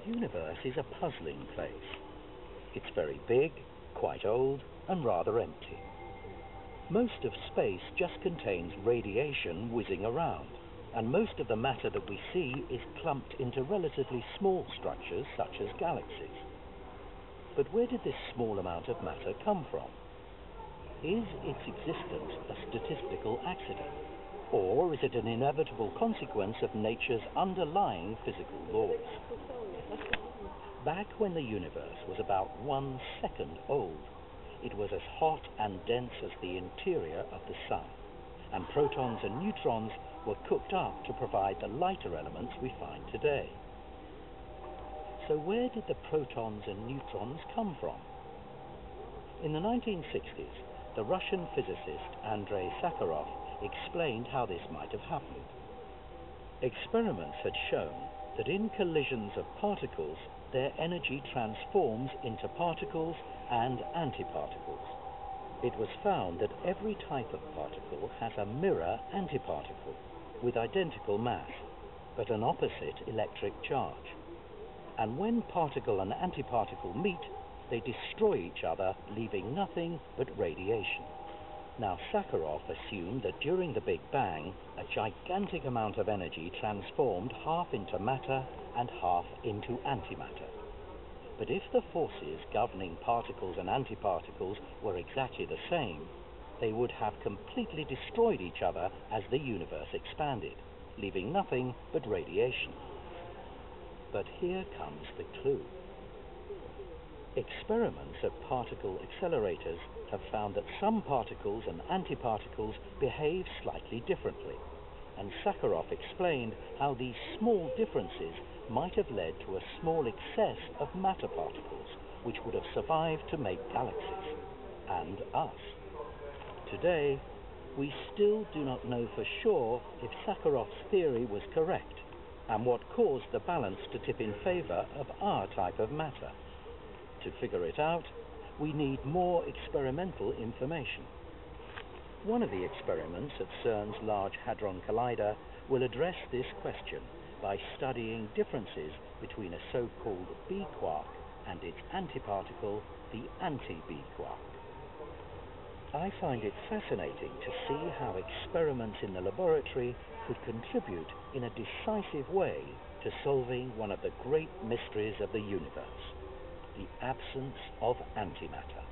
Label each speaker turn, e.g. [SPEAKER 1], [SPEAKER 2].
[SPEAKER 1] The universe is a puzzling place. It's very big, quite old, and rather empty. Most of space just contains radiation whizzing around, and most of the matter that we see is clumped into relatively small structures such as galaxies. But where did this small amount of matter come from? Is its existence a statistical accident? Or is it an inevitable consequence of nature's underlying physical laws? Back when the universe was about 1 second old, it was as hot and dense as the interior of the sun, and protons and neutrons were cooked up to provide the lighter elements we find today. So where did the protons and neutrons come from? In the 1960s, the Russian physicist Andrei Sakharov explained how this might have happened. Experiments had shown that in collisions of particles, their energy transforms into particles and antiparticles. It was found that every type of particle has a mirror antiparticle with identical mass, but an opposite electric charge. And when particle and antiparticle meet, they destroy each other, leaving nothing but radiation. Now, Sakharov assumed that during the Big Bang, a gigantic amount of energy transformed half into matter and half into antimatter. But if the forces governing particles and antiparticles were exactly the same, they would have completely destroyed each other as the universe expanded, leaving nothing but radiation. But here comes the clue. Experiments at particle accelerators have found that some particles and antiparticles behave slightly differently, and Sakharov explained how these small differences might have led to a small excess of matter particles, which would have survived to make galaxies, and us. Today, we still do not know for sure if Sakharov's theory was correct, and what caused the balance to tip in favor of our type of matter. To figure it out, we need more experimental information. One of the experiments at CERN's Large Hadron Collider will address this question by studying differences between a so-called B quark and its antiparticle, the anti-B quark. I find it fascinating to see how experiments in the laboratory could contribute in a decisive way to solving one of the great mysteries of the universe: the absence of antimatter.